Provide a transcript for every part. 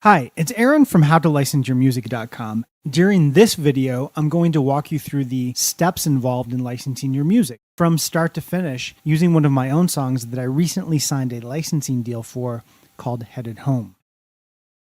Hi, it's Aaron from howtolicenseyourmusic.com. During this video, I'm going to walk you through the steps involved in licensing your music from start to finish using one of my own songs that I recently signed a licensing deal for called Headed Home.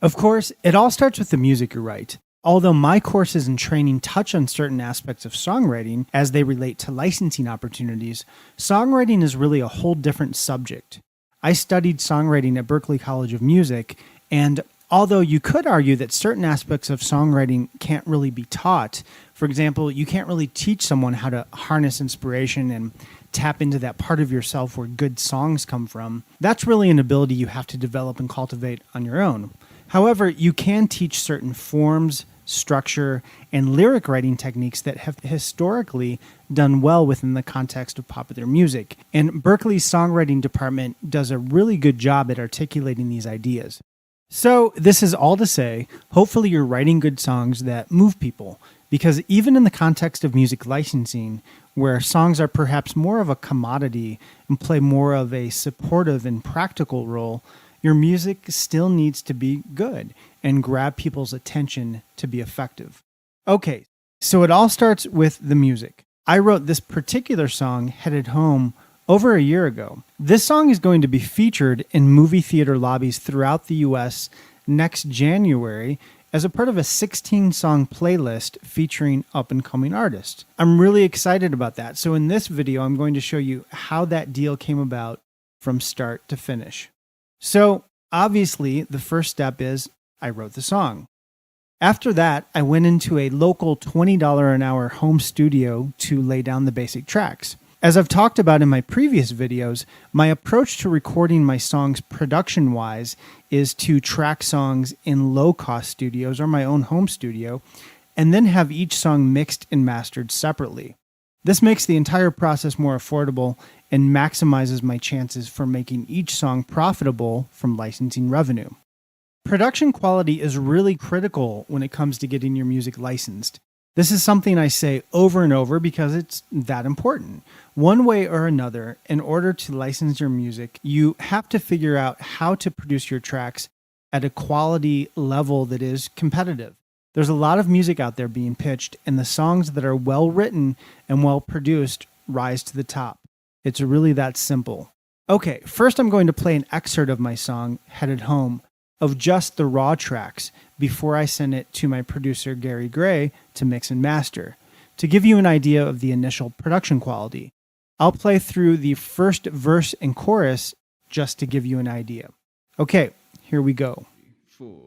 Of course, it all starts with the music you write. Although my courses and training touch on certain aspects of songwriting as they relate to licensing opportunities, songwriting is really a whole different subject. I studied songwriting at Berklee College of Music, and although you could argue that certain aspects of songwriting can't really be taught, for example, you can't really teach someone how to harness inspiration and tap into that part of yourself where good songs come from. That's really an ability you have to develop and cultivate on your own. However, you can teach certain forms, structure, and lyric writing techniques that have historically done well within the context of popular music. And Berklee's songwriting department does a really good job at articulating these ideas. So this is all to say, hopefully you're writing good songs that move people, because even in the context of music licensing, where songs are perhaps more of a commodity and play more of a supportive and practical role, your music still needs to be good and grab people's attention to be effective. Okay, so it all starts with the music. I wrote this particular song, Headed Home, over a year ago. This song is going to be featured in movie theater lobbies throughout the US next January as a part of a 16-song playlist featuring up-and-coming artists. I'm really excited about that. So in this video, I'm going to show you how that deal came about from start to finish. So obviously, the first step is I wrote the song. After that, I went into a local $20 an hour home studio to lay down the basic tracks. As I've talked about in my previous videos, my approach to recording my songs production-wise is to track songs in low-cost studios or my own home studio, and then have each song mixed and mastered separately. This makes the entire process more affordable and maximizes my chances for making each song profitable from licensing revenue. Production quality is really critical when it comes to getting your music licensed. This is something I say over and over because it's that important. One way or another, in order to license your music, you have to figure out how to produce your tracks at a quality level that is competitive. There's a lot of music out there being pitched, and the songs that are well written and well produced rise to the top. It's really that simple. Okay, first I'm going to play an excerpt of my song, Headed Home, of just the raw tracks before I send it to my producer Gary Gray to mix and master. To give you an idea of the initial production quality, I'll play through the first verse and chorus just to give you an idea. Okay, here we go. 4.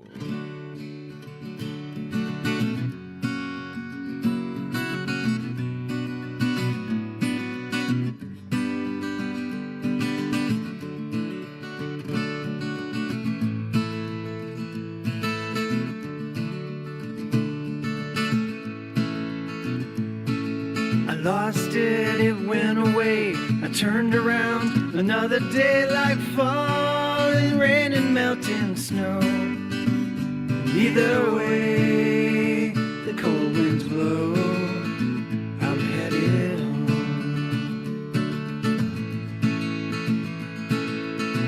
Lost it, it went away. I turned around, another day like falling rain and melting snow. Either way, the cold winds blow. I'm headed home.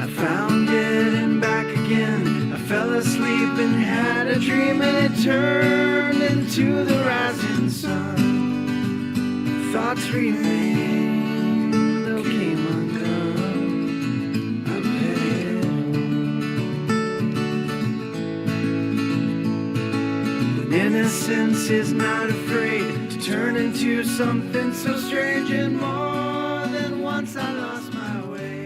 I found it and back again. I fell asleep and had a dream, and it turned into the rising sun. Thoughts remain, though came undone. I'm headed home. When innocence is not afraid to turn into something so strange, and more than once I lost my way.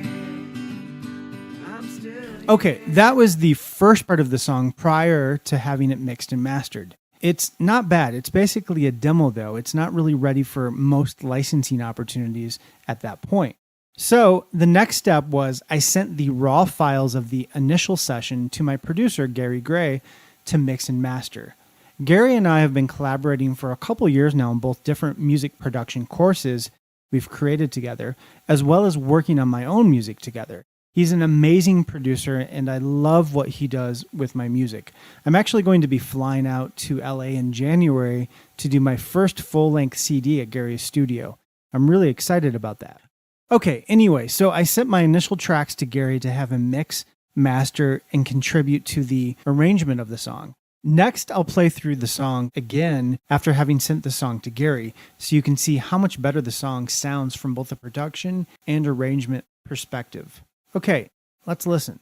I'm still. Okay, that was the first part of the song prior to having it mixed and mastered. It's not bad. It's basically a demo, though. It's not really ready for most licensing opportunities at that point. So the next step was I sent the raw files of the initial session to my producer, Gary Gray, to mix and master. Gary and I have been collaborating for a couple years now on both different music production courses we've created together, as well as working on my own music together. He's an amazing producer, and I love what he does with my music. I'm actually going to be flying out to LA in January to do my first full-length CD at Gary's studio. I'm really excited about that. Okay, anyway, so I sent my initial tracks to Gary to have him mix master, and contribute to the arrangement of the song. Next, I'll play through the song again after having sent the song to Gary, so you can see how much better the song sounds from both a production and arrangement perspective. Okay, let's listen.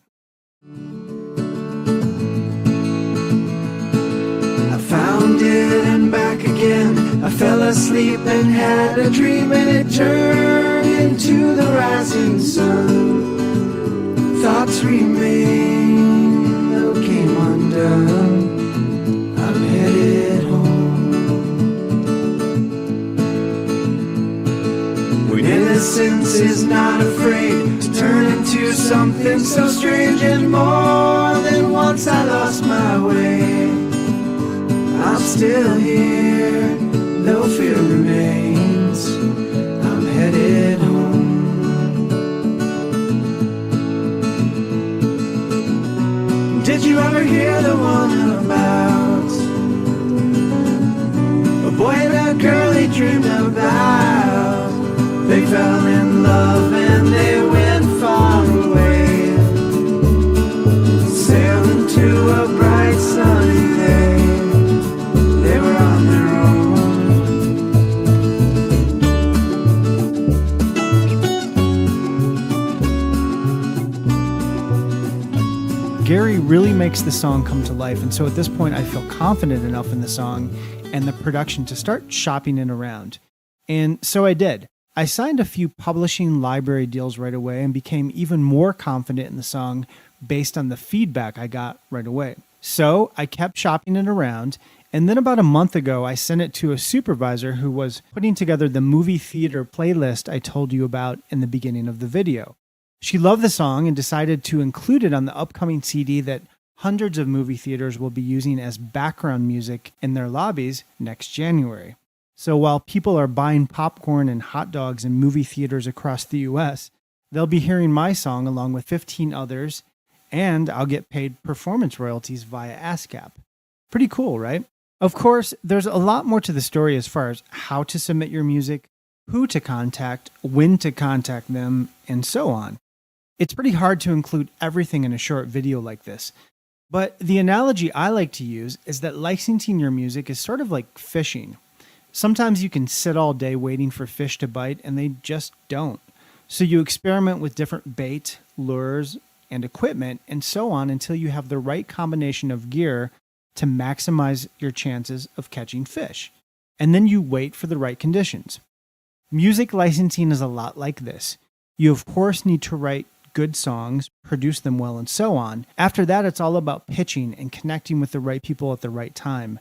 I found it and back again. I fell asleep and had a dream, and it turned into the rising sun. Thoughts remain, though came undone. I'm headed home. When innocence is not afraid to turn into something so strange, and more than once I lost my way, I'm still here, though fear remains. I'm headed home. Did you ever hear the one about a boy and a girl he dreamed about? They fell in love and they went far away, sailed into a bright sunny day. They were on their own. Gary really makes the song come to life, and so at this point I feel confident enough in the song and the production to start shopping it around. And so I did. I signed a few publishing library deals right away and became even more confident in the song based on the feedback I got right away. So I kept shopping it around, and then about a month ago I sent it to a supervisor who was putting together the movie theater playlist I told you about in the beginning of the video. She loved the song and decided to include it on the upcoming CD that hundreds of movie theaters will be using as background music in their lobbies next January. So while people are buying popcorn and hot dogs in movie theaters across the US, they'll be hearing my song along with 15 others, and I'll get paid performance royalties via ASCAP. Pretty cool, right? Of course, there's a lot more to the story as far as how to submit your music, who to contact, when to contact them, and so on. It's pretty hard to include everything in a short video like this, but the analogy I like to use is that licensing your music is sort of like fishing. Sometimes you can sit all day waiting for fish to bite, and they just don't. So you experiment with different bait, lures, and equipment, and so on until you have the right combination of gear to maximize your chances of catching fish. And then you wait for the right conditions. Music licensing is a lot like this. You of course need to write good songs, produce them well, and so on. After that, it's all about pitching and connecting with the right people at the right time.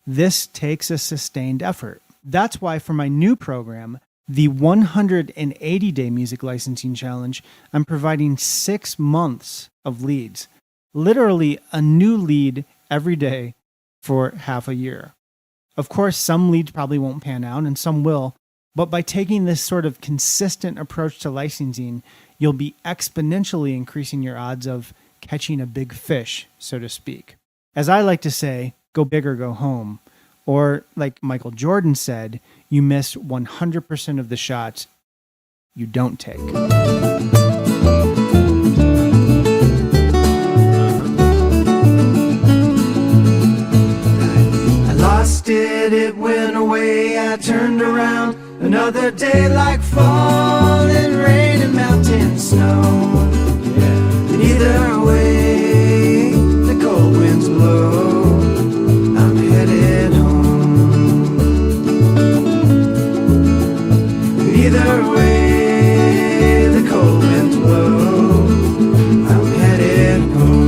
This takes a sustained effort. That's why for my new program, the 180-day music licensing challenge, I'm providing 6 months of leads. Literally a new lead every day for half a year. Of course, some leads probably won't pan out and some will, but by taking this sort of consistent approach to licensing, you'll be exponentially increasing your odds of catching a big fish, so to speak. As I like to say, go big or go home. Or, like Michael Jordan said, you miss 100% of the shots you don't take. I lost it, it went away, I turned around. Another day like falling rain and melting snow. And either way, the cold winds blow. I'm headed home. Either way, the cold winds blow. I'm headed home.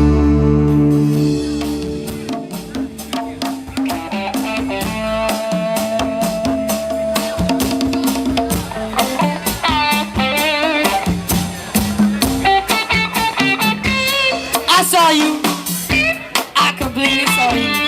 I saw you, I completely saw you.